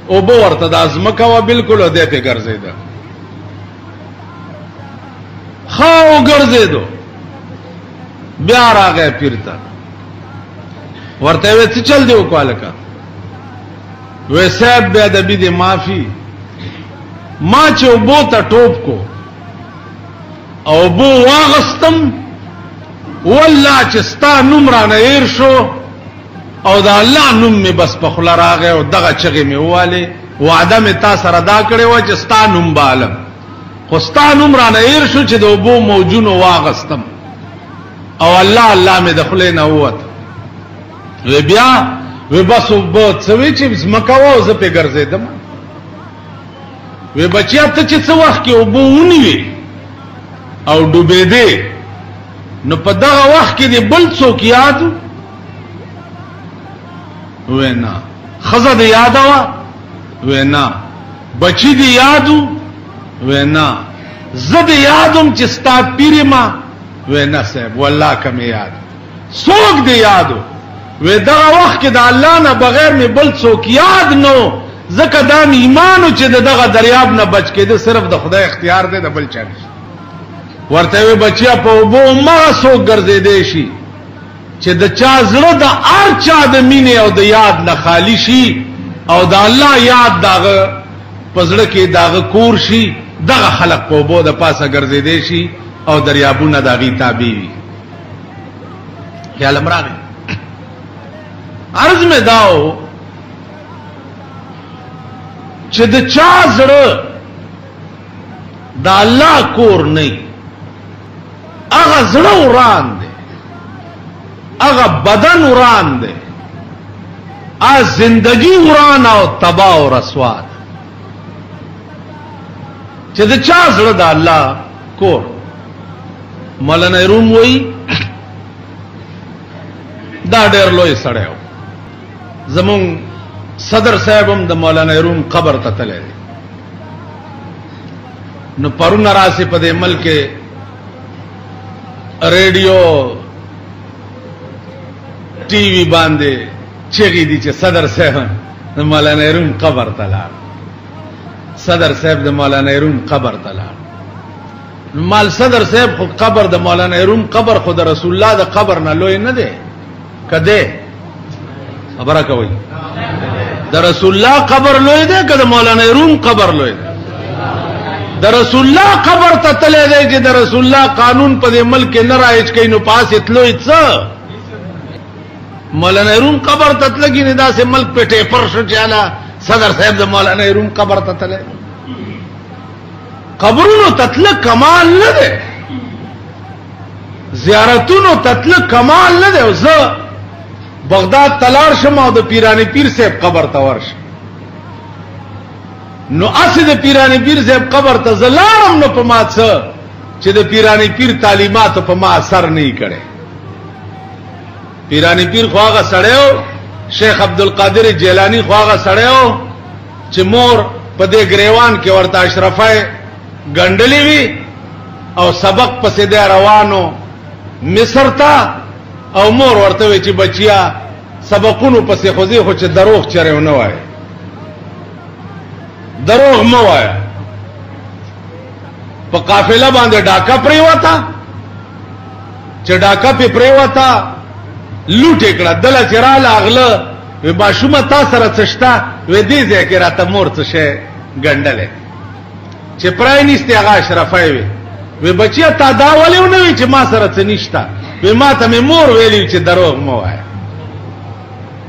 اوبه ورته د ازمکه وه بلکل او دی پې ګرځېده ښه وګرځېدو. بیا راغی پیر ته ورته یې وې څه چل دی وکړه هلکه؟ وی صاحب بې ادبي دی معافي، ما چې اوبو ته ټوپ کو او اوبو واغستم والله چې ستا نوم رانه هیر شو او د الله نوم می بس په خوله راغی او دغه چغې مې ووالې. وعده مې تا سره دا کړې وه چې ستا نوم به علم، خو ستا نوم رانه هیر شو چې د اوبو موجونو واغستم او الله الله مې د خولې نه ووت. وی بیا وی بس اوبه څه وی چې ځمکه وه او زه پې ګرځېدم. وی بچیا ته چې څه وخت کې اوبه ونیوې او ډوبېدې نو په دغه وخت کې دې بل څوک یاد وی نه؟ ښځه دې یاده وه؟ وی نه. بچی دې یاد وی نه. زه دې یادم چې ستا پیر ما؟ وی نه صاحب والله که مې یاد. څوک دې یاد وی دغه وخت کې د الله نه بغیر مې بل څوک یاد نو ځکه دا ایمانو چې د دغه دریاب نه بچ کېده صرف د خدای اختیار دی، د بل چا نشته. ورته وی بچیا په اوبو همغه څوک ګرځېدی شي چې د چا زړه د هر چا د مینې او د یاد نه خالی شي او د الله یاد داغه په زړه کې داغه کور شي، دغه خلق په اوبو د پاسه ګرځېدی شي او دریابونه د هغې تابع وي. خیال راغی. عرض مې دا و چې د چا زړه د الله کور نه هغه زړه وران دی، هغه بدن وران دی، هغه زندگی وران او تباہ او رسوا ده. چې د چا زړه د الله کور. مولانا روم وایي دا ډېر لوی سړی و. زمون صدر صاحب هم د مولانا روم قبر ته تللی دی. نو پرونه راسي په دې ملک ریډیو ټي وی باندې چغې دي چې صدر صاحب د مولانا روم قبر ته لاړ، صدر صاحب د مولانا روم قبر ته لاړ. مال صدر صاحب خو قبر د مولانا روم قبر خو د رسول الله د قبر نه لوی نه دی، کده خبره کوي د رسول الله قبر لوی دی که د مولانا روم قبر لوی دی؟ د رسول الله قبر ته تللی دی چې د رسول الله قانون په دې ملک کې نه رایج کوي نو پاسې تلوی څه؟ مولانا روم قبر ته تلګي نه داسې ملک په ټیپر شو چې اله صدر صاحب د مولانا روم قبر ته تللی. قبرونو تتل کمال نه دی، زیارتونو تتل کمال نه دی. زه بغداد تلار شم او د پیرانی پیر صاحب قبر ته ورشم، نو اسی د پیرانی پیر صاحب قبر ته زلارم نو په ما څه چې د پیرانی پیر تعلیمات په ما اثر نه کړي. پیرانی پیر خو هغه سړیو، شیخ عبدالقادر جیلانی خو هغه سړیو چې مور په دې گریوان کې ورته اشرفه ګنډلې وی او سبق پسې دی روانو مصر ته، او مور ورته وی چې بچیا سبقونو پسې خوځي خو چې دروغ چره نه وای، دروغ مو وای. په قافله باندې ډاکا پریوتا، چې ډاکا په پریوتا لوټ کړه، دله چراله اغله وی باشومه تا سره څشتا وی دې ځکه راته مور څه شي ګنډلې چې پرای نيسته هغه اشرفای وی بچیا تا دا ولې نه وی چې ما سره څه نشتا، وی ما ته مې مور ویلی چې دروغ مو وای.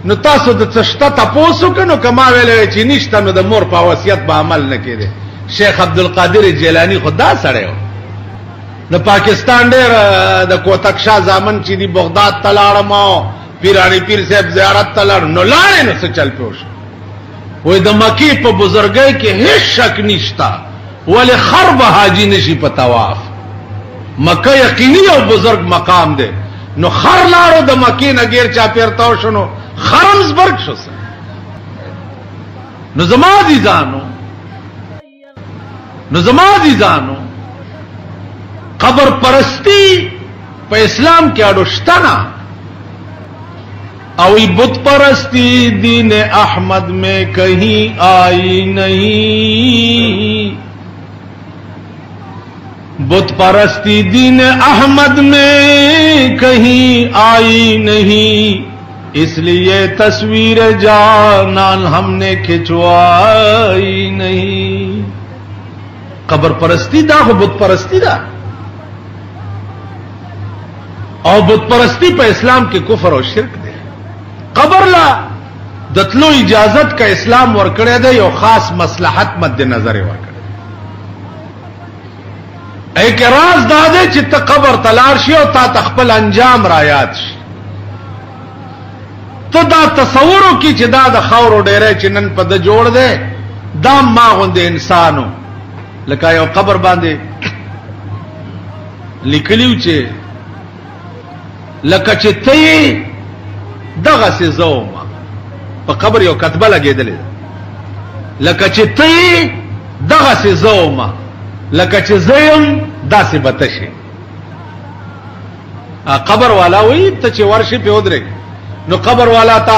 نو تاسو د څشتا تاسو کنو کما ویلې چې نشتا نو د مور په وصیت به عمل نه کړي. شیخ عبدالقادر جیلانی خدا سره د پاکستان ډېر د کوتک شاه زامن چې دی بغداد تلاړم پیرانی پیر صاحب زیارت تلاړ نو لاړې نو څه چل پیوش وې د مکی په بزرګۍ کې هیڅ شک نشتا ولې خرب حاجی نشي په طواف. مکه یقیني او بزرگ مقام دی، نو خر لاړو د مکی نه غیر چا پیرتاو شنو خرمزبرګ شو. نو زما دي ځانو قبر پرستی په اسلام کې اډو شته نه، او بت پرستی دین احمد میں کہیں آئی نہیں، بت پرستی دین احمد میں کہیں آئی نہیں، اس لیے تصویر جانان ہم نے کھچوائی نہیں. قبر پرستی دا خو بت پرستی دا، او بت پرستی په اسلام کې کفر او شرک دی. قبر لا دتلو اجازت کا اسلام ورکړی دی، یو خاص مصلحت مد نظر ورکړی. ایک راز دا دی چې ته قبر تلار شي او تا تخپل انجام را یاد شي، ته دا تصورو کی چې دا د خاورو ډیره چې نن په د جوړ دی دا ما غوندې انسانو لکه یو قبر باندې لیکلیو چې لکه چې ته دغه سي زوما په قبر یو کتبه لګېدلې لکه چې ته دغه سي زوما لکه چې زیم داسې بتشي. قبر والا وی ته چې ورشي په ودرې نو قبر والا تا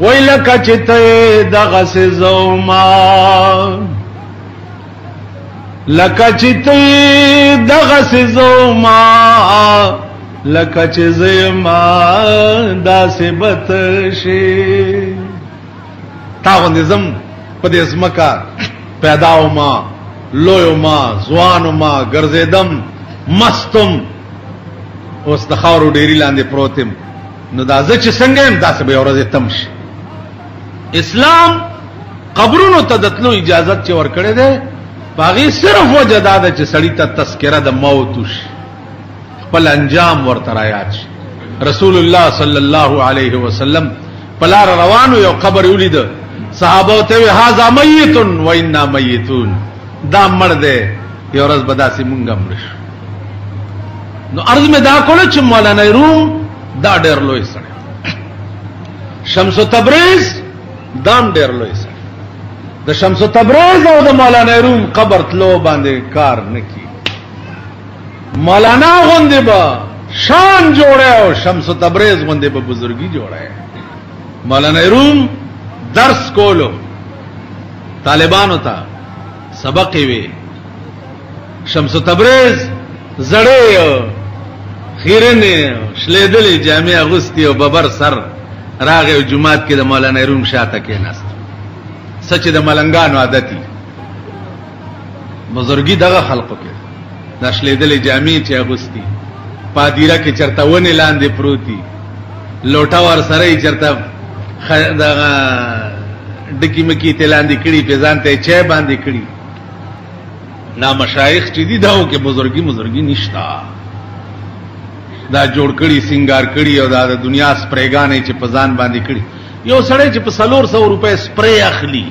وای لکه چې ته دغه سي زوما لکه چې ته دغه سي زوما لکه چې زما داسې بتشي. تا غوندې زم په دې ځمکه پیدا وما لوی ما ځوان ما ګرځېدم مستم اوس د خاورو ډېری لاندې پروتم نو دا زه چې څنګه یم داسې به یو ورځ تم شي. اسلام قبرونو ته دتلو اجازت چې ورکړی دی باغی صرف وجه دا ده چې سړی ته تذکره د موت وشي، خپل انجام ورته رایاد شي. رسول الله صلی الله علیه وسلم پلار روانو یو قبر ولید، صحابه ته وی هاذا میت و انا میتون، دا مړ دی یو ورځ به داسې مونږ مړ شو. نو عرض مې دا کوله چې مولانا روم دا ډېر لوی سړی، شمس تبریز دام ډېر لوی سړی. د شمس تبریز او د مولانا روم قبر تلو باندې کار نکی. مولانا غوندې به شان جوړه او شمس تبریز غوندې به بزرګي جوړه. مولانا روم درس کولو طالبانو ته سبق وی شمس تبریز زړې خیرنه شلیدلې جامع اغوستي او ببر سر راغه جمعات کې د مولانا روم شاته کې ناست سچ د ملنګانو عادتي بزرګي دغه خلقو کې د شلیدلې جامع چې اغوستي پادیره کې چرته ونی لاندې پروتي لوټا ور سره چرته دغه ډکی مکی تلاندې کړي پیزان ته چای باندې کړي نا مشایخ چې دي داو کې بزرګي نشتا دا جوړ کړي سنگار کړي او دا د دنیا سپریګانې چې پزان باندې کړي یو سړی چې په 400 روپے سپری اخلي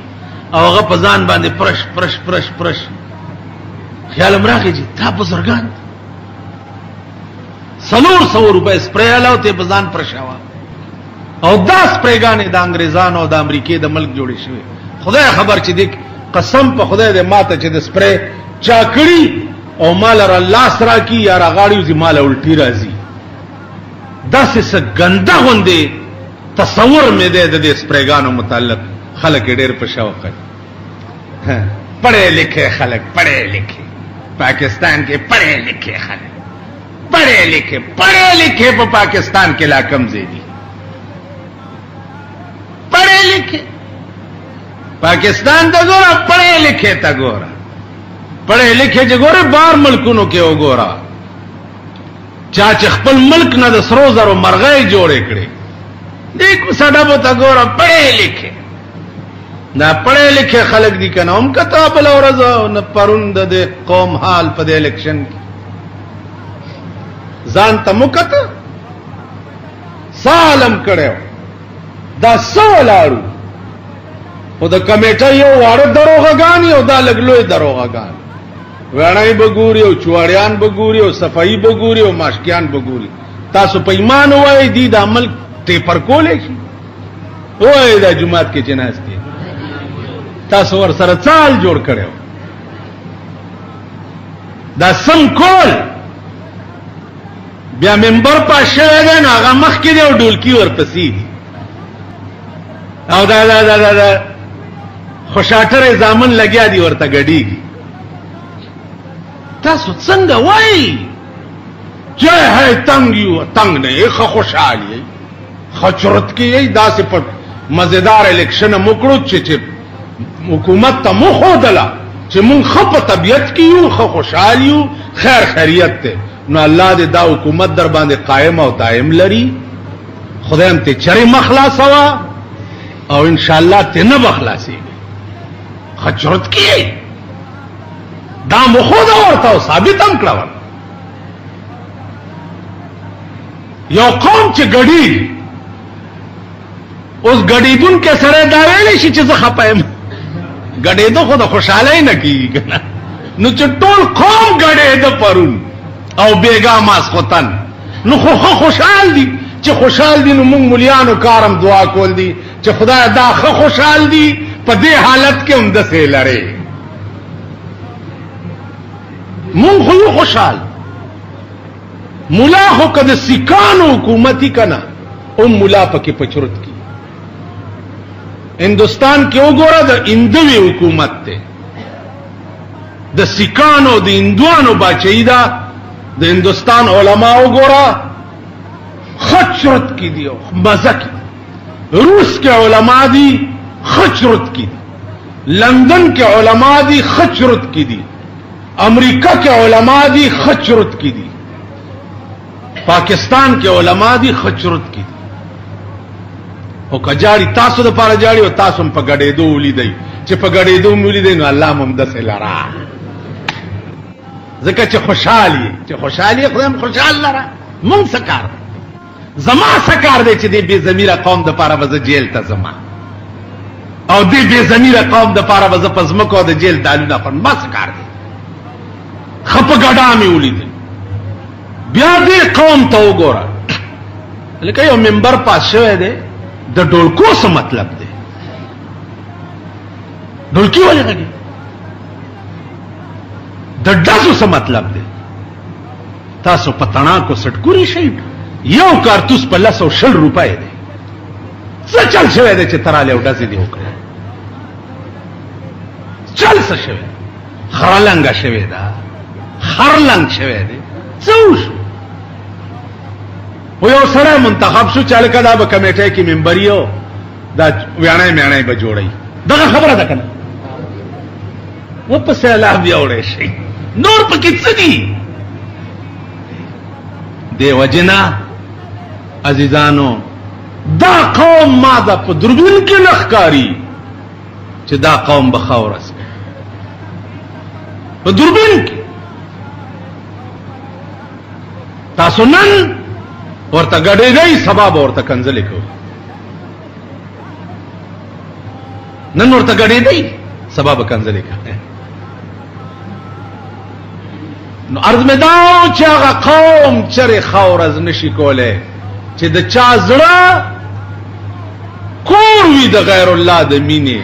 او هغه پزان باندې پرش خیال امراخي چې تا بزرګان 400 روپے سپری علاوه ته پزان پرشاوه او دا سپریګانې د انګريزانو او د امریکای د ملک جوړې شوی خدای خبر چې دې قسم په خدای دې ماته چې د سپری چا کړی او مال را الله سره کی یا را غاړي زی مال الټی راځي داسې څه ګنده غوندې تصور مې ده د سپریګانو متعلق خلک ډېر په شوق کوي پڑھے لکھے خلک پڑھے لکھے پاکستان کې پڑھے لکھے خلک پڑھے لکھے په پاکستان کې لا کم زیدي پڑھے لکھے پاکستان ته ګوره پڑھے لکھے ته ګوره پڑھے لکھے چې ګوره بار ملکونو کې وګوره چا چې خپل ملک نه د سرو زرو مرغۍ جوړې کړې دیکھو سړه ته ګوره پڑھے لکھے دا پڑھے لکھے خلک دي کنه هم کته بل ورځ نه پروند د قوم حال په د الیکشن کې ځان ته مکته سالم کړو دا سوالارو او د کمیټه یو واړه دروغګانی او دا لګلوې دروغګان وړای بګوري او چوړیان بګوري او صفائی بګوري او ماشکیان بګوري تاسو په ایمان وای دي د عمل ته پر کولې شي وای دا جمعات کې جنازتي تاسو ور سره چال جوړ کړو دا سم کول بیا منبر پاشه ده نو هغه مخ کې دی او ډولکی ورپسې دي او دا خوشاټر زامن لګیا دي ورته غډیږي تاسو څنګه وای چې هي تنگ یو تنگ نه ښه خوشالي خچرت کې داسې په مزیدار الیکشن مکړو چې حکومت ته مخ ودلا چې مونږ خپ طبيعت کې یو ښه خوشالي خیر خیریت ته نو الله دې دا حکومت در باندې قائم او دائم لري خدای هم ته چرې مخلاص وا او ان شاء الله ته نه بخلاصي خجرت کی دا مخودا ورته ثابت هم کړو یو قوم چې غړي اوس غړيدون کې سره دا ویل شي چې زه خپایم غړې ته خو د خوشاله نه کیږي نو چې ټول قوم غړې د پرون او بیگا ماسختن نو خو خوشحال دي چې خوشحال دي نو مونږ مليانو کارم دعا کول دي چې خدای دا خوشحال دي په دې حالت کې هم د سه لره مونږ خو خوشحال مولا خو کده سکانو حکومتي کنا او مولا پکې پچرت کی هندستان کې وګوره د اندوی حکومت ته د سکانو د اندوانو بچیدا د هندستان علماء وګوره خچرت کی دی مزه کی روس کے علماء دی خچرت کی دی لندن کے علماء دی خچرت کی دی امریکہ کے علماء دی خچرت کی دی پاکستان کے علماء دی خچرت کی دی او کجاری تاسو د پاره جاړي او تاسو په غړېدو ولیدای چې په غړېدو ولیدای نو الله ممدس لرا ځکه چې خوشحالي خدای خوشحال لرا مونږ سکار زما سکار دی چې دې بے ضمیره قوم د پاره وځ جیل ته زما او دې بے ضمیره قوم د پاره وځ پزمکو د جیل دالونه خون ما سکار دی خپ غډا می ولیدای بیا دې قوم ته وګوره لکه یو منبر پاس شوی دی د ډولکو څه مطلب دی ډولکی ولې لګي د ډاسو څه مطلب دی تاسو پتانا کو سټکوري شي یو کارتوس په 160 روپے دی څه چل شوی دی چې تراله او ډزې دی وکړه چل څه شوی خرلنګ شوی دا خرلنګ شوی دی څه وشو و یو سره منتخب شو چل کدا به کمیټه کې ممبریو دا ویانای به جوړی دغه خبره ده کنه و په سلام بیا وړي شي نور پکې څه دي دی وجنا عزیزانو دا قوم ما دا په دوربین کې لخکاری چې دا قوم بخاورس په دوربین کې تاسو نن ورته غړې دی سبب ورته کنځلې کو نن ورته غړې دی سبب کنځلې کو نو عرض می داو چې هغه قوم چرې خاورز نشي کوله چې د چا زړه کور وي د غیر الله د مینې